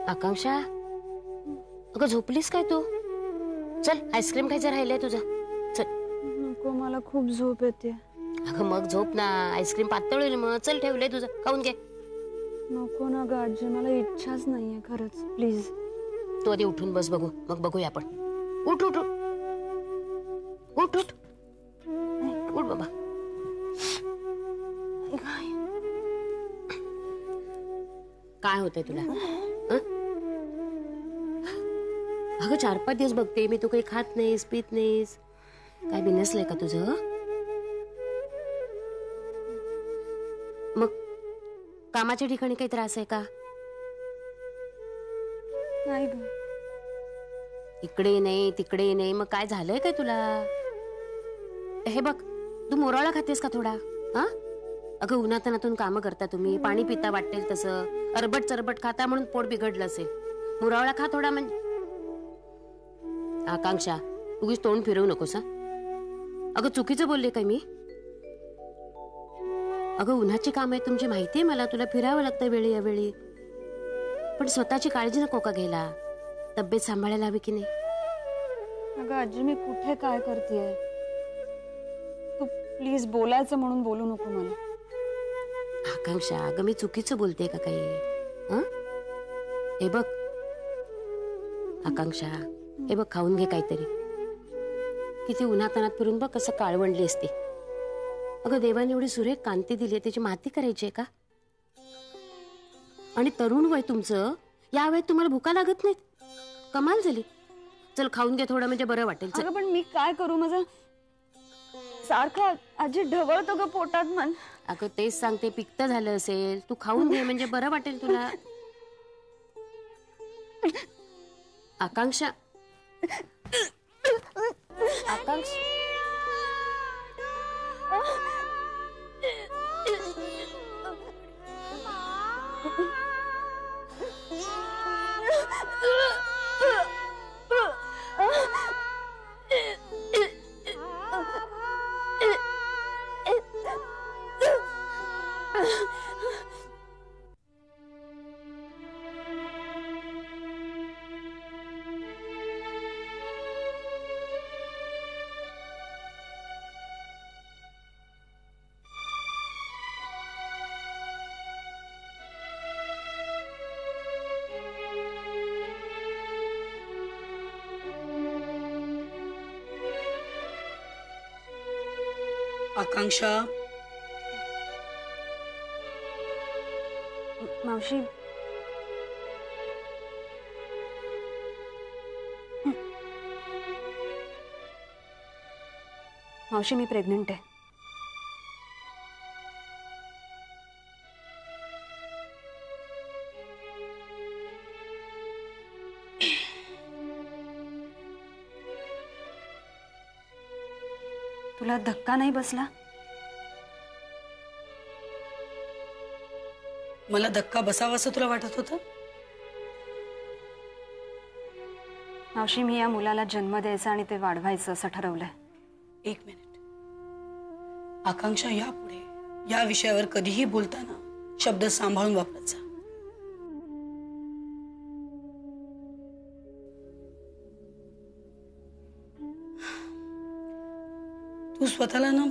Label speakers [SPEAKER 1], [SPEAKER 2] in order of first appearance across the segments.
[SPEAKER 1] आकांक्षा, अगं झोपलीस काय तू? चल आईस्क्रीम खायचं राहिलंय तुझं, चल.
[SPEAKER 2] नको, मला खूप झोप येते.
[SPEAKER 1] अगं मग झोप ना, आईस्क्रीम पातळ होईल मग. चल ठेवलंय तुझं, खाऊन घे.
[SPEAKER 2] नको ना ग आजी, मला इच्छाच नाहीये खरंच, प्लीज.
[SPEAKER 1] तू आधी उठून बस, बघू मग बघूया आपण. उठ उठ उठ उठ उठ उठ बाबा. काय होतंय तुला? अगं 4-5 दिवस बघते मी, तू काही खात नाहीस, पित नाहीस. काय बिनसलंय का तुझं? मग कामाच्या ठिकाणी काही त्रास आहे का?
[SPEAKER 2] नाही ग.
[SPEAKER 1] इकडे नाही तिकडे नाही, मग काय झालंय काय तुला? हे बघ, तू मोराळा खातेस का थोडा? हा, अगं उन्हातानातून कामं करता तुम्ही, पाणी पिता वाटेल तसं, अरबट चरबट खाता म्हणून पोट बिघडलं असेल. मोराळा खा थोडा. म्हणजे आकांक्षा, उगीच तोंड फिरवू नकोस. अगं चुकीचं बोलले काय मी? अगं उन्हाची काम आहे तुमची, माहितीये मला, तुला फिरावं लागतं वेळी अवेळी. पण स्वतःची काळजी नको का घ्यायला? तब्येत सांभाळायला हवी की नाही?
[SPEAKER 2] अगं आजी, मी कुठे काय करतेय? तू प्लीज बोलायचं म्हणून बोलू नको मला.
[SPEAKER 1] आकांक्षा, अगं मी चुकीचं बोलते का काही? हे बघ आकांक्षा, हे बघ, खाऊन घे काहीतरी. किती उन्हातानात फिरून बघ कसं काळवंडली असते. अगं देवाने एवढी सुरेख कांती दिली, त्याची माती करायची आहे का? आणि तरुण वय तुमचं, या वयात तुम्हाला भुका लागत नाहीत? कमाल झाली. चल खाऊन घे थोडं, म्हणजे बरं वाटेल.
[SPEAKER 2] अगं पण मी काय करू? माझं सारखं आजी ढवळतो ग पोटात मन.
[SPEAKER 1] अगं तेच सांगते, पित्त झालं असेल, तू खाऊन घे म्हणजे बरं वाटेल तुला. आकांक्षा, आकांक्षा,
[SPEAKER 3] आकांक्षा,
[SPEAKER 2] मावशी, मावशी मी प्रेग्नंट आहे. तुला धक्का नाही बसला?
[SPEAKER 3] मला धक्का बसावा असं तुला वाटत होतं?
[SPEAKER 2] मावशी, मी या मुलाला जन्म द्यायचा आणि ते वाढवायचं असं ठरवलंय.
[SPEAKER 3] एक मिनिट आकांक्षा, यापुढे या विषयावर कधीही बोलताना शब्द सांभाळून वापरत जा. तू स्वतःला ना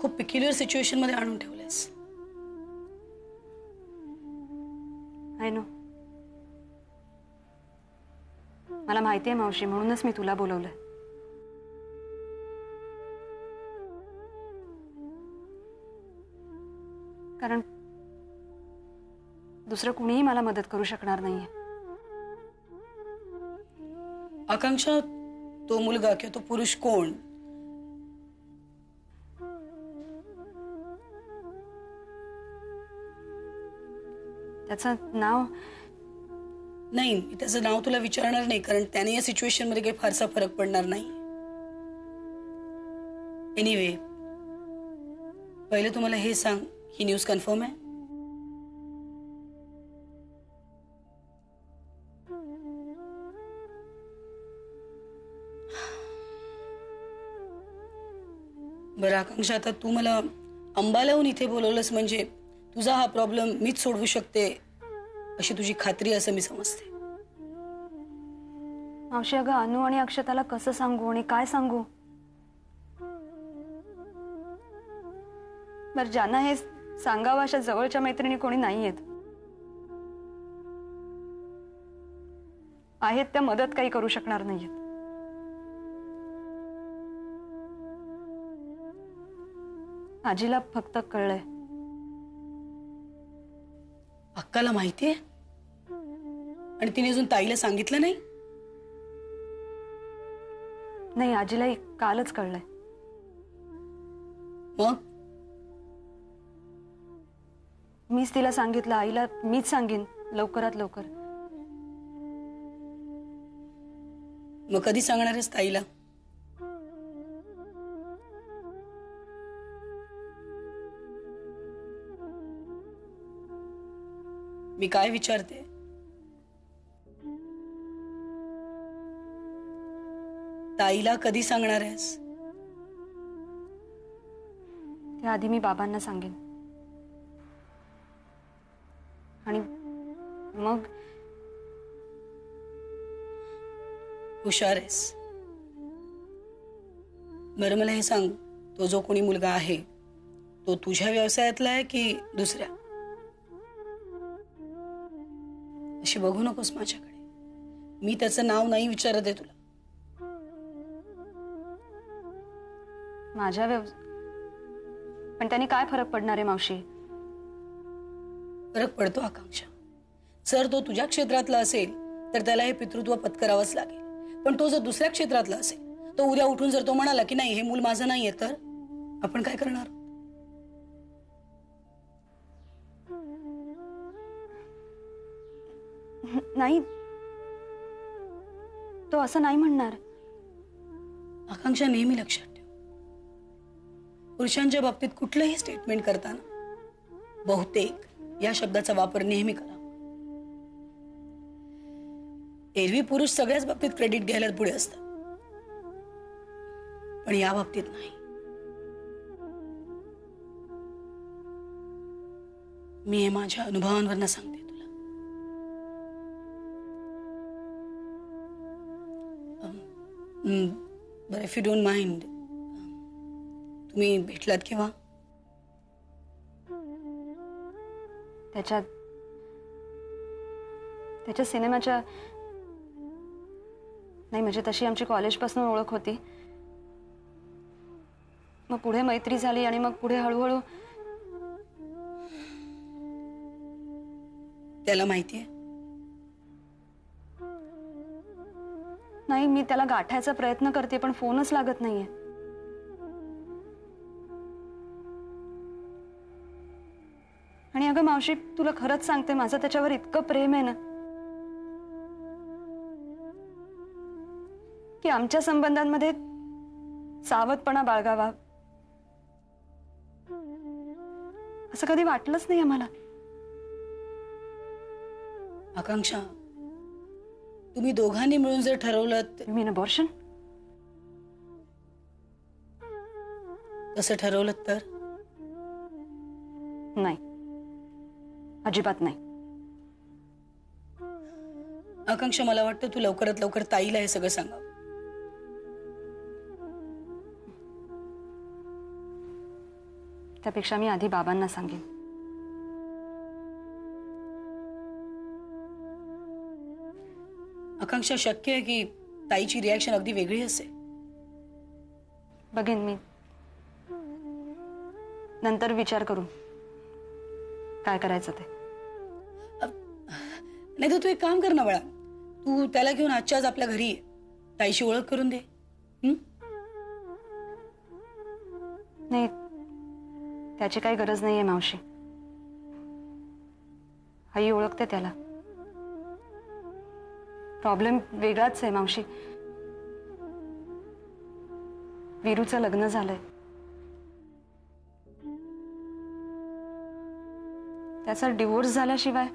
[SPEAKER 3] खूप पिक्युलर सिच्युएशन मध्ये आणून ठेवलंयस.
[SPEAKER 2] I know. मला माहिती आहे मावशी, म्हणूनच मी तुला बोलवलंय. कारण दुसरं कुणीही मला मदत करू शकणार नाहीये.
[SPEAKER 3] आकांक्षा, तो मुलगा किंवा तो पुरुष कोण?
[SPEAKER 2] त्याचं नाव
[SPEAKER 3] नाही, मी त्याचं नाव तुला विचारणार नाही, कारण त्याने या सिच्युएशन मध्ये काही फारसा फरक पडणार नाही. एनिवे, पहिले तुम्हाला हे सांग, ही न्यूज कन्फर्म आहे? बरं आकांक्षा, आता तू मला अंबालाहून इथे बोलवलंस म्हणजे तुझा हा प्रॉब्लेम मीच सोडवू शकते अशी तुझी खात्री असं मी समजते.
[SPEAKER 2] मावशी, अगं अनु आणि अक्षताला कसं सांगू आणि काय सांगू? बरं, ज्यांना हे सांगावं अशा जवळच्या मैत्रिणी कोणी नाही आहेत त्या मदत काही करू शकणार नाहीयेत. आजीला फक्त कळलंय.
[SPEAKER 3] अक्काला माहितीये आणि तिने अजून ताईला सांगितलं नाही?
[SPEAKER 2] नाही, आजीला कालच कळलंय.
[SPEAKER 3] मग
[SPEAKER 2] मीच तिला सांगितलं. आईला मीच सांगेन लवकरात लवकर.
[SPEAKER 3] मग कधी सांगणार आहेस ताईला? मी काय विचारते? ताईला कधी सांगणार आहेस?
[SPEAKER 2] त्याआधी मी बाबांना सांगेन आणि मग
[SPEAKER 3] हुशार आहेस. बरं मला हे सांग, तो जो कोणी मुलगा आहे तो तुझ्या व्यवसायातला आहे की दुसऱ्या? अशी बघू नकोस माझ्याकडे. मी त्याचं नाव नाही विचारत आहे तुला.
[SPEAKER 2] माझ्या पण त्यांनी काय फरक पडणार आहे मावशी?
[SPEAKER 3] फरक पडतो आकांक्षा. जर तो तुझ्या क्षेत्रातला असेल तर त्याला हे पितृत्व पत्करावंच लागेल. पण तो जर दुसऱ्या क्षेत्रातला असेल, तो उद्या उठून जर तो म्हणाला की नाही हे मूल माझं नाहीये, तर आपण काय करणार?
[SPEAKER 2] नाही, तो असं नाही म्हणणार.
[SPEAKER 3] आकांक्षा, नेहमी लक्षात ठेव, पुरुषांच्या बाबतीत कुठलंही स्टेटमेंट करताना बहुतेक या शब्दाचा वापर नेहमी करा. एरवी पुरुष सगळ्याच बाबतीत क्रेडिट घ्यायला पुढे असतात, पण या बाबतीत नाही. मी हे माझ्या अनुभवांवरनं सांगते तुला. बरं, इफ यू डोंट माइंड, तुम्ही भेटलात केव्हा?
[SPEAKER 2] त्याच्या सिनेमाच्या नाही, म्हणजे तशी आमची कॉलेजपासून ओळख होती. मग पुढे मैत्री झाली आणि मग पुढे हळूहळू.
[SPEAKER 3] त्याला माहितीये?
[SPEAKER 2] नाही, मी त्याला गाठायचा प्रयत्न करते पण फोनच लागत नाहीये. आणि अगं मावशी, तुला खरंच सांगते, माझं त्याच्यावर इतकं प्रेम आहे ना की आमच्या संबंधांमध्ये सावधपणा बाळगावा असं कधी वाटलंच नाही आम्हाला.
[SPEAKER 3] आकांक्षा, तुम्ही दोघांनी मिळून जर ठरवलं
[SPEAKER 2] मीन अबॉर्शन,
[SPEAKER 3] तसं ठरवलं तर?
[SPEAKER 2] नाही, अजिबात नाही.
[SPEAKER 3] आकांक्षा, मला वाटतं तू लवकरात लवकर ताईला हे सगळं सांगावं.
[SPEAKER 2] त्यापेक्षा मी आधी बाबांना सांगेन.
[SPEAKER 3] आकांक्षा, शक्य आहे की ताईची रिॲक्शन अगदी वेगळी असेल.
[SPEAKER 2] बघेन मी नंतर विचार करू काय करायचं ते.
[SPEAKER 3] नाही तर तू एक काम कर ना बाळा, तू त्याला घेऊन आजच्याच आपल्या घरी ये, ताईशी ओळख करून दे.
[SPEAKER 2] नाही, त्याची काही गरज नाहीये मावशी. आई ओळखते त्याला. प्रॉब्लेम वेगळाच आहे मावशी. वीरूचं लग्न झालंय. त्याचा डिवोर्स झाल्याशिवाय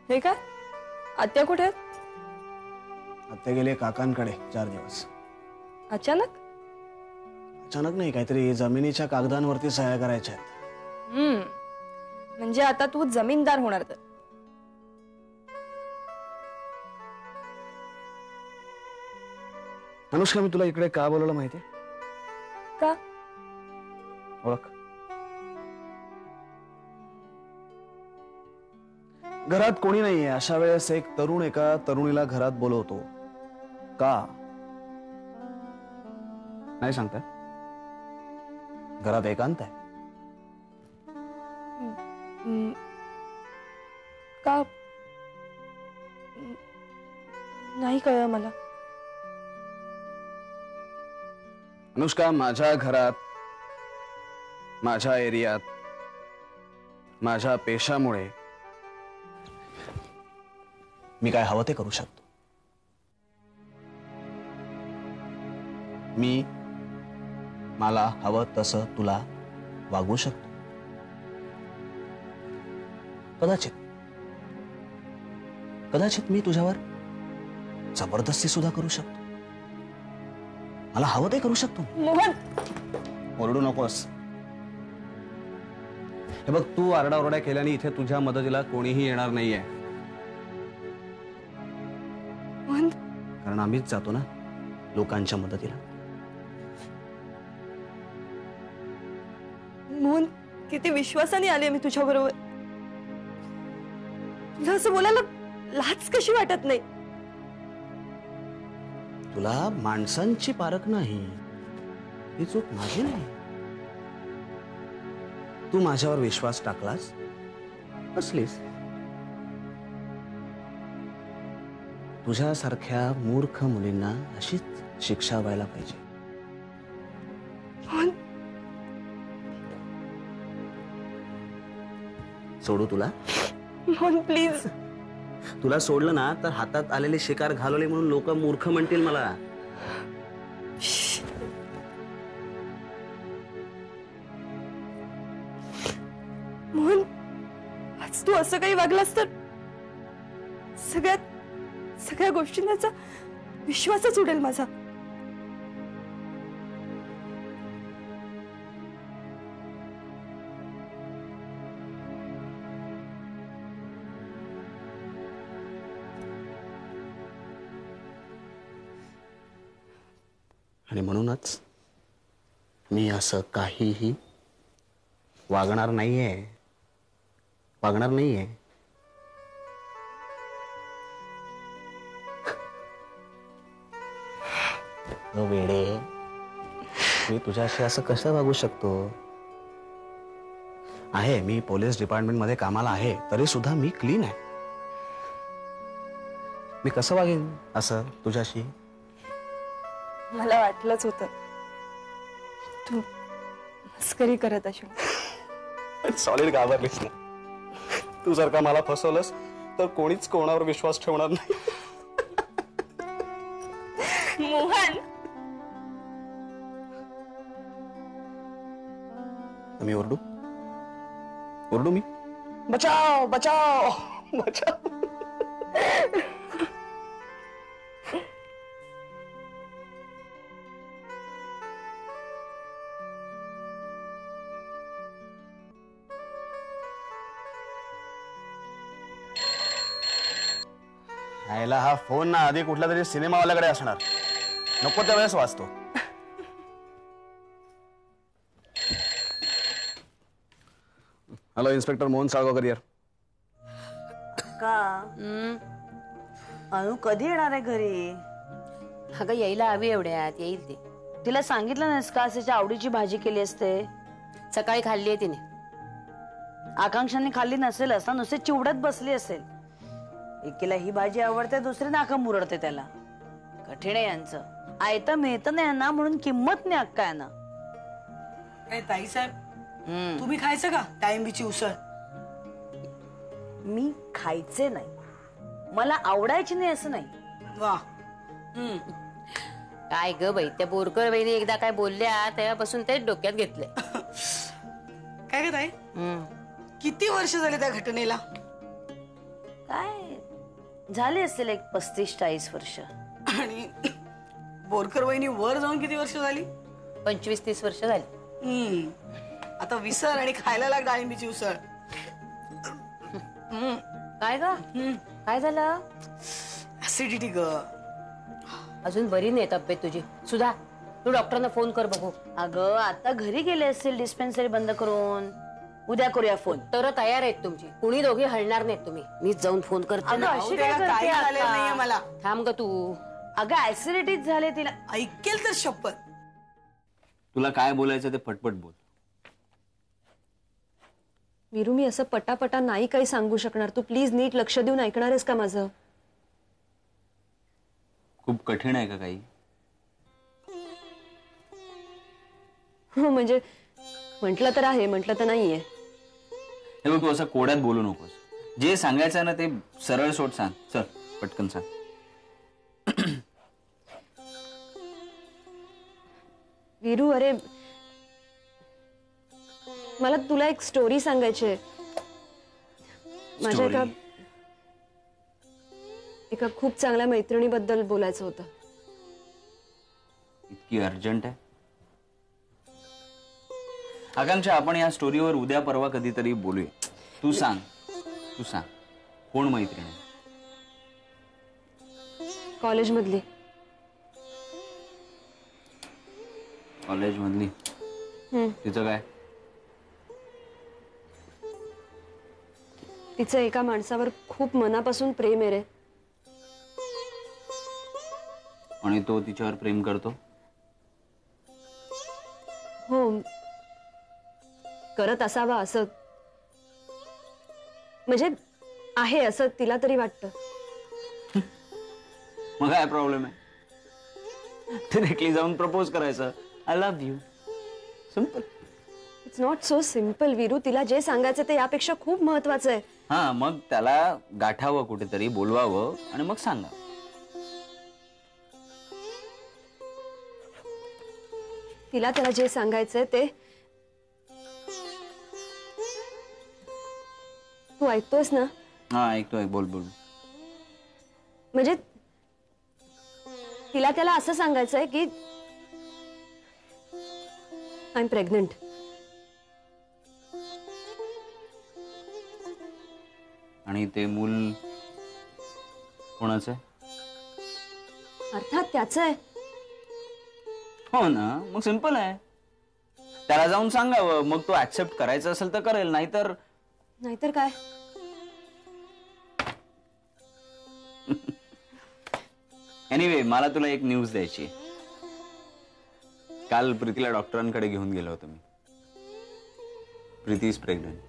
[SPEAKER 2] हे काय आत्या कुठे आहेत?
[SPEAKER 4] आत्या गेले काकांकडे 4 दिवस.
[SPEAKER 2] अचानक?
[SPEAKER 4] अचानक नाही, काहीतरी जमिनीच्या कागदांवरती सह्या करायच्या आहेत.
[SPEAKER 2] म्हणजे आता तू जमीनदार होणार तर.
[SPEAKER 4] अनुष्का, मी तुला इकडे का बोलवलं माहितीये?
[SPEAKER 2] का?
[SPEAKER 4] ओळख. घरात कोणी नाहीये अशा वेळेस एक तरुण एका तरुणीला घरात बोलवतो का? नाही सांगता? घरात एकांत आहे.
[SPEAKER 2] का? नाही कळलं मला.
[SPEAKER 4] अनुष्का, माझ्या घरात, माझ्या एरियात, माझ्या पेशामुळे मी काय हवं ते करू शकतो. मी मला हवं तसं तुला वागवू शकतो. कदाचित मी तुझ्यावर जबरदस्ती सुद्धा करू शकतो. मला हवं ते करू शकतो.
[SPEAKER 2] मोहन,
[SPEAKER 4] ओरडू नकोस. हे बघ, तू आरडाओरडा केल्याने इथे तुझ्या मदतीला कोणीही येणार नाहीये.
[SPEAKER 2] मोहन,
[SPEAKER 4] कारण आम्हीच जातो ना लोकांच्या मदतीला.
[SPEAKER 2] मोहन, किती विश्वासाने आले मी तुझ्या बरोबर. तुला असं बोलायला लाज कशी वाटत नाही?
[SPEAKER 4] तुला माणसांची पारख नाही, ही चूक माझी नाही. तू माझ्यावर विश्वास टाकलास, असलीस. तुझ्यासारख्या मूर्ख मुलींना अशीच शिक्षा व्हायला पाहिजे.
[SPEAKER 2] मोहन,
[SPEAKER 4] सोडू तुला?
[SPEAKER 2] मोहन प्लीज.
[SPEAKER 4] तुला सोडलं ना तर हातात आलेले शिकार घालवले म्हणून लोक मूर्ख म्हणतील मला.
[SPEAKER 2] मोहन, आज तू असं काही वागलास तर सगळ्या गोष्टींचा विश्वासच उडेल माझा.
[SPEAKER 4] आणि म्हणूनच मी असं काहीही वागणार नाहीये. वेडे, मी तुझ्याशी असं कसं वागू शकतो? आहे, मी पोलीस डिपार्टमेंट मध्ये कामाला आहे, तरी सुद्धा मी क्लीन आहे. मी कसं वागेन असं तुझ्याशी?
[SPEAKER 2] मला वाटलंच होतं तू मस्करी करत असेल.
[SPEAKER 4] सॉलिड घाबरलीस ना. तू जर का मला फसवलंस तर कोणीच कोणावर विश्वास ठेवणार नाही.
[SPEAKER 2] मोहन,
[SPEAKER 4] मी ओरडू मी? बचाओ बचाओ बचाओ. आयला हा फोन ना आधी कुठल्या तरी सिनेमावाल्याकडे असणार. नको त्यावेळेस वाचतो. हॅलो, इन्स्पेक्टर मोहन साळगावकर यार.
[SPEAKER 5] का अनु कधी येणार आहे घरी?
[SPEAKER 1] अगं यायला हवी, एवढ्यात येईल ती.
[SPEAKER 5] तिला सांगितलं नाहीस का असाची आवडीची भाजी केली असते?
[SPEAKER 1] सकाळी खाल्ली आहे तिने.
[SPEAKER 5] आकांक्षाने खाल्ली नसेलच ना, नुसते चिवडत बसली असेल. एकीला ही भाजी आवडते, दुसरी नाका मुरडते त्याला. कठीण आहे यांचं. आयतं मिळतं नाही यांना म्हणून किंमत नाही अक्का यांना.
[SPEAKER 3] काय ताई साहेब, तुम्ही खायचं का टाइमबीची उसळ?
[SPEAKER 5] मी खायचे नाही, मला आवडायची नाही असं नाही.
[SPEAKER 3] वा.
[SPEAKER 1] काय ग बाई, त्या बोरकर बाईने एकदा काय बोलल्या तेव्हापासून तेच डोक्यात घेतले.
[SPEAKER 3] काय ग ताई, किती वर्ष झाले त्या घटनेला?
[SPEAKER 5] काय झाले असतील एक 35-40 वर्ष.
[SPEAKER 3] आणि बोरकर वहिनी वर जाऊन किती वर्ष झाली?
[SPEAKER 1] 25-30 वर्ष झाली.
[SPEAKER 3] आता विसर आणि खायला लाग डाळिंबीची उसळ.
[SPEAKER 1] काय ग काय झालं?
[SPEAKER 3] ऍसिडिटी ग.
[SPEAKER 1] अजून बरी नाही तब्येत तुझी. सुधा तू डॉक्टरांना फोन कर बघू.
[SPEAKER 5] अगं आता घरी गेले असतील डिस्पेन्सरी बंद करून. उद्या करूया फोन.
[SPEAKER 1] तर तयार आहेत तुमची. कुणी दोघी हलणार नाहीत तुम्ही. मीच जाऊन फोन करते
[SPEAKER 5] अगं,
[SPEAKER 1] ना.
[SPEAKER 5] अशी
[SPEAKER 3] काय
[SPEAKER 5] काय करते
[SPEAKER 3] झालेलं
[SPEAKER 5] आता?
[SPEAKER 3] नाहीये मला.
[SPEAKER 1] थांब ग तू.
[SPEAKER 5] अगं ऍसिडिटीच झाले तिला.
[SPEAKER 3] ऐकेल तर शपथ.
[SPEAKER 4] तुला काय बोलायचं ते पटपट बोल.
[SPEAKER 2] वीरू, मी असं पटापटा नाही काही सांगू शकणार. तू प्लीज नीट लक्ष देऊन ऐकणार आहेस का माझं?
[SPEAKER 4] खूप कठीण आहे का काही?
[SPEAKER 2] हो म्हणजे म्हटलं तर आहे, म्हटलं तर नाहीये.
[SPEAKER 4] हे बघ, तू असं कोड्यात बोलू नकोस. जे सांगायचं ना ते सरळ सोट सांग. चल पटकन सांग.
[SPEAKER 2] वीरू, अरे मला तुला एक स्टोरी सांगायची आहे. माझ्या
[SPEAKER 4] Story?
[SPEAKER 2] एका खूप चांगल्या मैत्रिणीबद्दल बोलायचं होतं.
[SPEAKER 4] इतकी अर्जंट आहे? आकांक्षा, आपण या स्टोरीवर उद्या परवा कधीतरी बोलूया. तू सांग. कोण मैत्रीण आहे?
[SPEAKER 2] कॉलेजमधली.
[SPEAKER 4] कॉलेजमधली? तिचं काय?
[SPEAKER 2] तिचं एका माणसावर खूप मनापासून प्रेम आहे रे.
[SPEAKER 4] आणि तो तिच्यावर प्रेम करतो?
[SPEAKER 2] हो, करत असावा असं, म्हणजे आहे असं तिला तरी वाटतं.
[SPEAKER 4] मग काय प्रॉब्लेम आहे? डिरेक्टली जाऊन प्रपोज करायचं. I love you. Simple.
[SPEAKER 2] It's not so simple Veeru. तिला जे सांगायचं ते यापेक्षा खूप महत्वाचं आहे.
[SPEAKER 4] हा, मग त्याला गाठावं कुठेतरी, बोलवावं आणि मग सांगा.
[SPEAKER 2] तिला त्याला जे सांगायचंय ते तू ऐकतोयस ना?
[SPEAKER 4] हा, ऐकतोय. बोल.
[SPEAKER 2] म्हणजे तिला त्याला असं सांगायचंय की आय एम प्रेग्नंट.
[SPEAKER 4] आणि ते मूल कोणाचं आहे?
[SPEAKER 2] अर्थात त्याचं आहे.
[SPEAKER 4] हो ना, मग सिंपल आहे. त्याला जाऊन सांगावं. मग तो ऍक्सेप्ट करायचं असेल तर करेल, नाहीतर
[SPEAKER 2] काय.
[SPEAKER 4] एनिवे, मला तुला एक न्यूज द्यायची. काल प्रीतीला डॉक्टरांकडे घेऊन गेलो होतो मी. Preeti is pregnant.